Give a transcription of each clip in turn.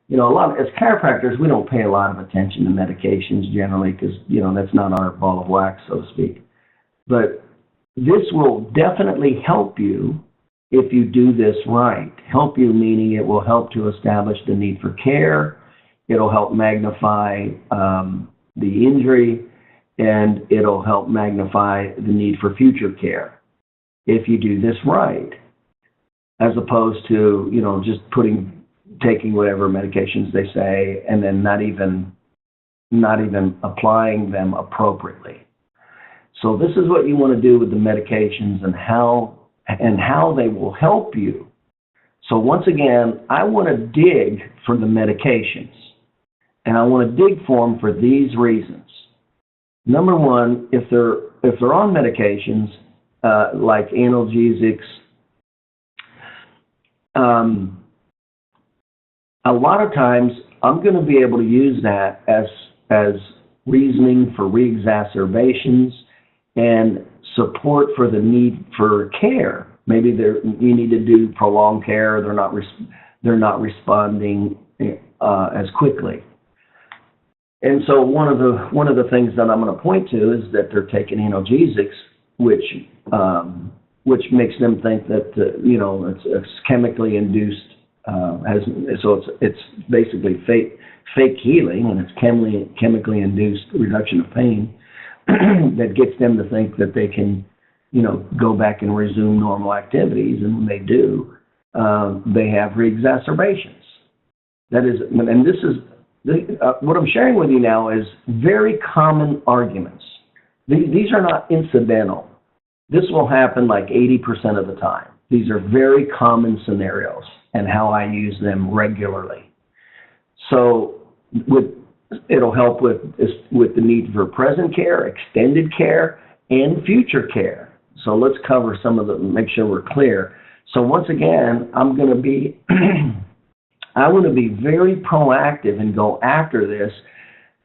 as chiropractors, we don't pay a lot of attention to medications generally because, that's not our ball of wax, so to speak. But this will definitely help you if you do this right. Help you meaning it will help to establish the need for care. It'll help magnify the injury, and it'll help magnify the need for future care if you do this right, as opposed to, just taking whatever medications they say and then not even applying them appropriately. So this is what you want to do with the medications and how they will help you. So once again, I want to dig for the medications, and I want to dig for them for these reasons. Number one, if they're on medications like analgesics, a lot of times I'm going to be able to use that as reasoning for re-exacerbations and support for the need for care. Maybe you need to do prolonged care. They're not responding as quickly. And so one of the things that I'm going to point to is that they're taking analgesics, which makes them think that it's chemically induced. It's basically fake healing, and it's chemically induced reduction of pain that gets them to think that they can, go back and resume normal activities, and when they do, they have re-exacerbations. That is, and this is what I'm sharing with you now is very common arguments. These are not incidental. This will happen like 80% of the time. These are very common scenarios and how I use them regularly. So it'll help with the need for present care, extended care, and future care. So let's cover some of make sure we're clear. So once again, I want to be very proactive and go after this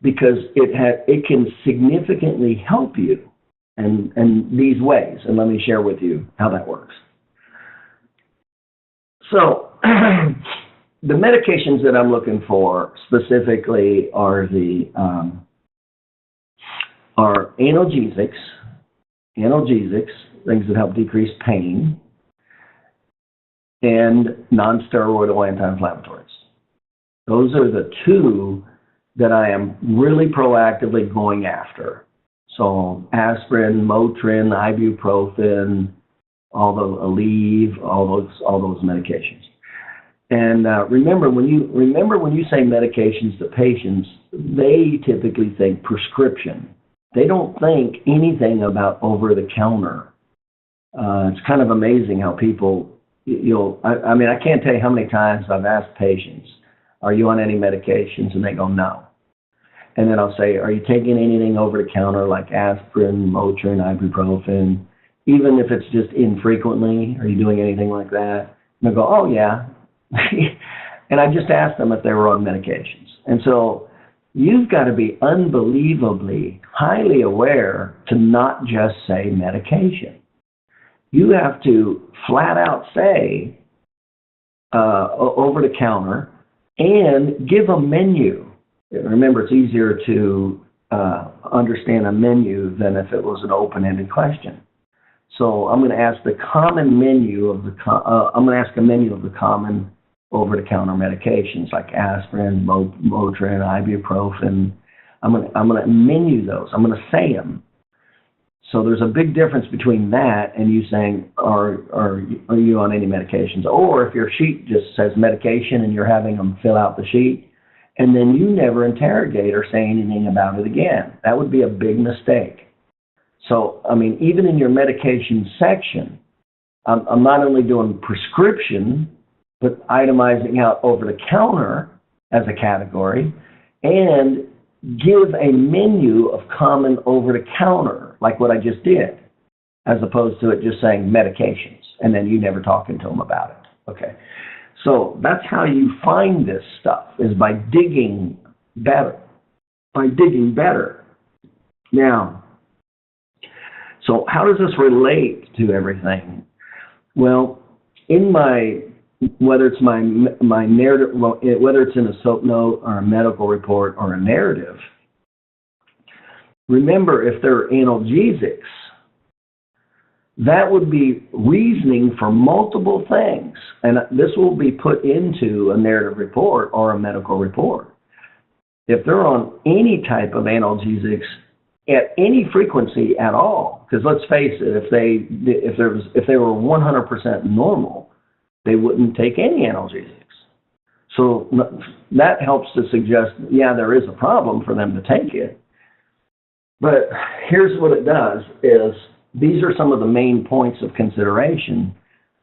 because it can significantly help you in these ways. And let me share with you how that works. So the medications that I'm looking for specifically are analgesics, things that help decrease pain, and non-steroidal anti-inflammatories. Those are the two that I am really proactively going after. So aspirin, Motrin, ibuprofen, all the Aleve, all those medications. And remember when you say medications to patients, they typically think prescription. They don't think anything about over-the-counter. It's kind of amazing how people, I can't tell you how many times I've asked patients, are you on any medications? And they go, no. And then I'll say, are you taking anything over-the-counter like aspirin, Motrin, ibuprofen? Even if it's just infrequently, are you doing anything like that? And they'll go, oh, yeah. And I just asked them if they were on medications. And so you've got to be unbelievably highly aware to not just say medication. You have to flat out say over the counter and give a menu. Remember, it's easier to understand a menu than if it was an open-ended question. So I'm going to ask the common menu of the common over-the-counter medications like aspirin, Motrin, ibuprofen. I'm going to menu those. I'm going to say them. So there's a big difference between that and you saying, are you on any medications? Or if your sheet just says medication and you're having them fill out the sheet, and then you never interrogate or say anything about it again. That would be a big mistake. So, even in your medication section, I'm not only doing prescription, but itemizing out over-the-counter as a category, and give a menu of common over-the-counter, like what I just did, as opposed to it just saying medications, and then you never talking to them about it. Okay, so that's how you find this stuff, is by digging better. Now, so how does this relate to everything? Well, in my whether it's my narrative, whether it's in a soap note or a medical report or a narrative, remember if they're analgesics, that would be reasoning for multiple things, and this will be put into a narrative report or a medical report. If they're on any type of analgesics at any frequency at all, because let's face it, if they were 100% normal, they wouldn't take any analgesics. So that helps to suggest, yeah, there is a problem for them to take it. But here's what it does is, these are some of the main points of consideration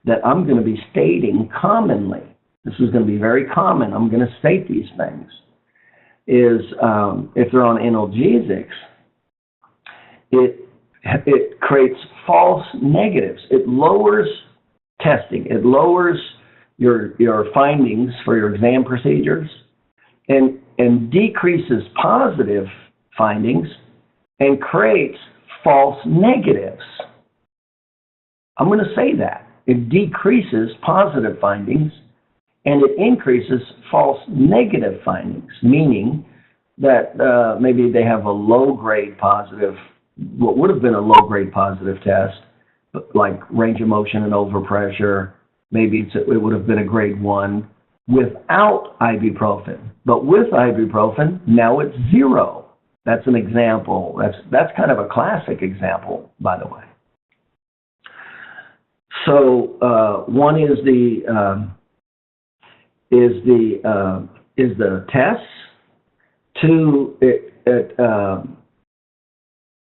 that I'm going to be stating commonly. This is going to be very common. I'm going to state these things. Is if they're on analgesics, it creates false negatives. It lowers testing. It lowers your findings for your exam procedures, and decreases positive findings and creates false negatives. I'm going to say that. It decreases positive findings and it increases false negative findings, meaning that maybe they have a low-grade positive, what would have been a low-grade positive test, like range of motion and overpressure. Maybe it would have been a grade 1 without ibuprofen. But with ibuprofen, now it's 0. That's an example. That's kind of a classic example, by the way. So one is the tests. 2,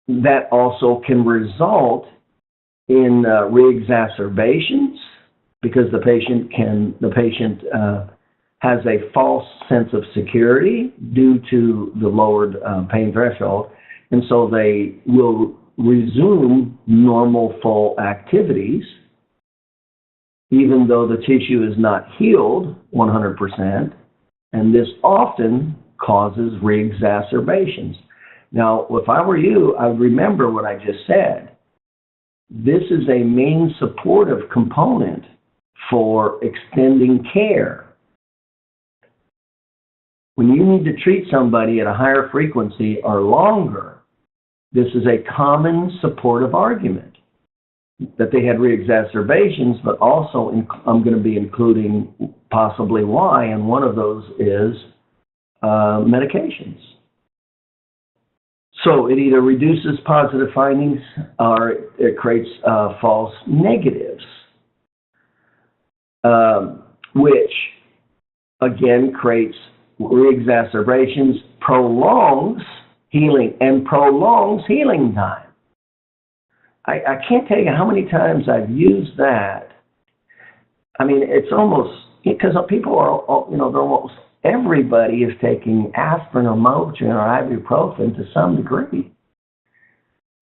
that also can result in reexacerbations, because the patient has a false sense of security due to the lowered pain threshold, and so they will resume normal full activities even though the tissue is not healed 100%, and this often causes reexacerbations. Now, if I were you, I would remember what I just said. This is a main supportive component for extending care. When you need to treat somebody at a higher frequency or longer, this is a common supportive argument that they had reexacerbations, but also I'm going to be including possibly why, and one of those is medications. So it either reduces positive findings or it creates false negatives, which again creates reexacerbations, prolongs healing time. I can't tell you how many times I've used that. I mean, it's almost, because people are, they're almost, everybody is taking aspirin or Motrin or ibuprofen to some degree,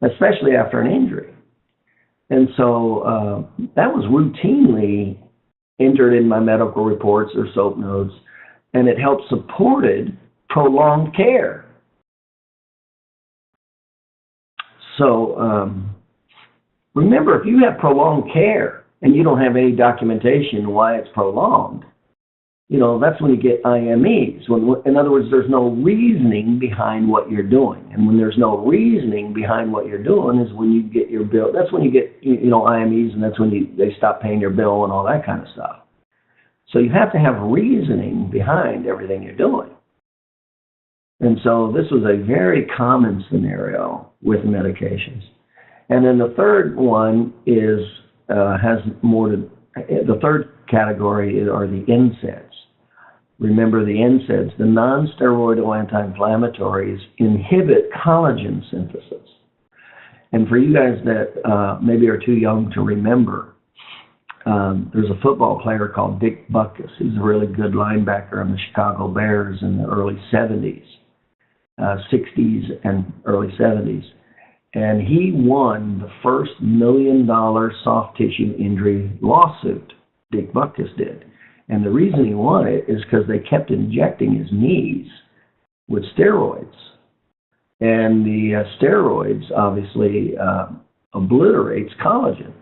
especially after an injury. And so that was routinely entered in my medical reports or soap notes, and it helped supported prolonged care. So remember, if you have prolonged care and you don't have any documentation why it's prolonged, that's when you get IMEs. In other words, there's no reasoning behind what you're doing. And when there's no reasoning behind what you're doing is when you get your bill. That's when you get, IMEs, and that's when they stop paying your bill and all that kind of stuff. So you have to have reasoning behind everything you're doing. And so this was a very common scenario with medications. And then the third one is, has more to, the third category are the NSAIDs. Remember, the NSAIDs, the non-steroidal anti-inflammatories, inhibit collagen synthesis. And for you guys that maybe are too young to remember, there's a football player called Dick Butkus. He's a really good linebacker on the Chicago Bears in the early 70s, 60s and early 70s. And he won the first $1 million soft tissue injury lawsuit. Dick Butkus did. And the reason he won it is because they kept injecting his knees with steroids. And the steroids obviously obliterates collagen.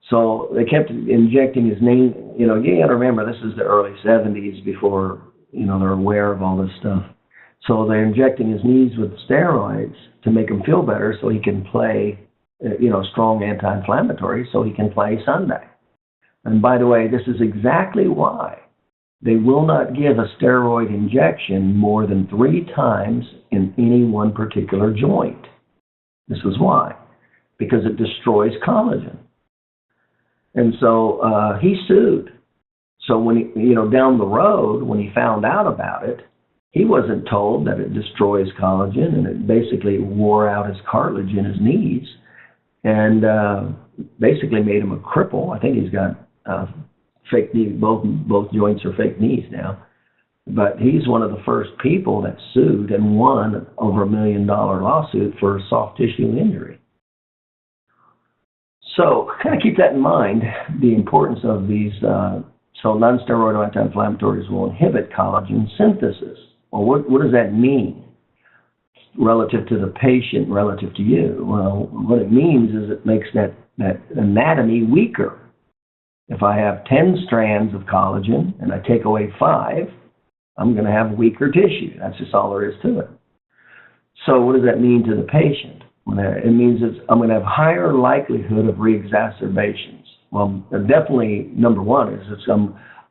So they kept injecting his knee. You got to remember, this is the early 70s before, they're aware of all this stuff. So they're injecting his knees with steroids to make him feel better so he can play, strong anti-inflammatory so he can play Sunday. And by the way, this is exactly why they will not give a steroid injection more than 3 times in any one particular joint. This is why. Because it destroys collagen. And so he sued. So when he, down the road, when he found out about it, he wasn't told that it destroys collagen, and it basically wore out his cartilage in his knees and basically made him a cripple. I think he's got fake knees. Both joints are fake knees now. But he's one of the first people that sued and won over $1 million lawsuit for soft tissue injury. So kind of keep that in mind, the importance of these. So non-steroidal anti-inflammatories will inhibit collagen synthesis. Well, what does that mean relative to the patient, relative to you? Well, what it means is it makes that anatomy weaker. If I have 10 strands of collagen and I take away 5, I'm going to have weaker tissue. That's just all there is to it. So what does that mean to the patient? It means I'm going to have higher likelihood of re-exacerbations. Well, definitely number one is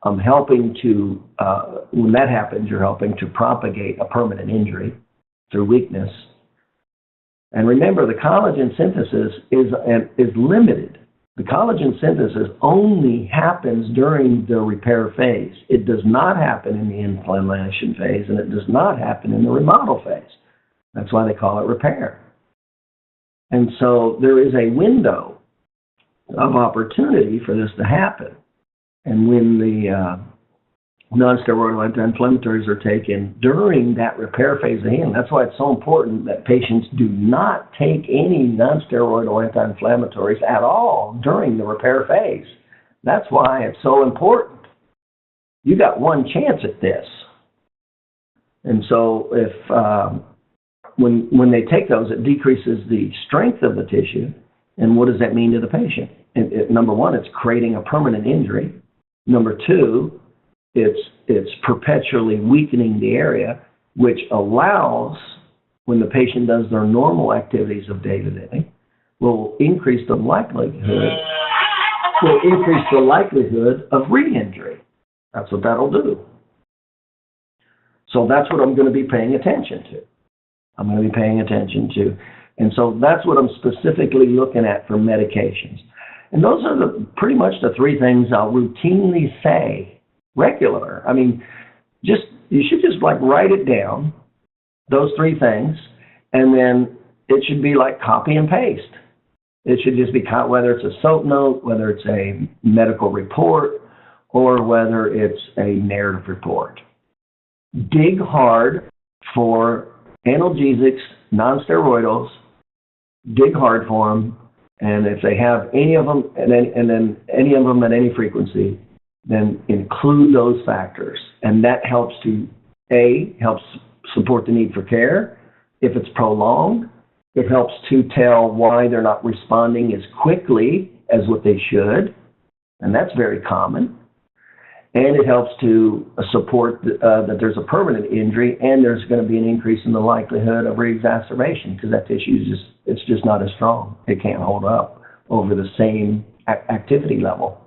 I'm helping to, when that happens, you're helping to propagate a permanent injury through weakness. And remember, the collagen synthesis is limited. The collagen synthesis only happens during the repair phase. It does not happen in the inflammation phase, and it does not happen in the remodel phase. That's why they call it repair. And so there is a window of opportunity for this to happen. And when the non-steroidal anti-inflammatories are taken during that repair phase of healing, that's why it's so important that patients do not take any non-steroidal anti-inflammatories at all during the repair phase. That's why it's so important. You got one chance at this. And so if when they take those, it decreases the strength of the tissue. And what does that mean to the patient? Number one, it's creating a permanent injury. Number two, it's perpetually weakening the area, which allows, when the patient does their normal activities of day-to-day, will increase the likelihood of re-injury. That's what that'll do. So that's what I'm going to be paying attention to. And so that's what I'm specifically looking at for medications. And those are pretty much the 3 things I'll routinely say regular. I mean, you should just like write it down, those 3 things, and then it should be like copy and paste. It should just be, whether it's a SOAP note, whether it's a medical report, or whether it's a narrative report. Dig hard for analgesics, non-steroidals, dig hard for them, and if they have any of them, and then any of them at any frequency, then include those factors. And that helps helps support the need for care. If it's prolonged, it helps to tell why they're not responding as quickly as what they should, and that's very common. And it helps to support that there's a permanent injury, and there's going to be an increase in the likelihood of re-exacerbation because that tissue is just not as strong. It can't hold up over the same activity level.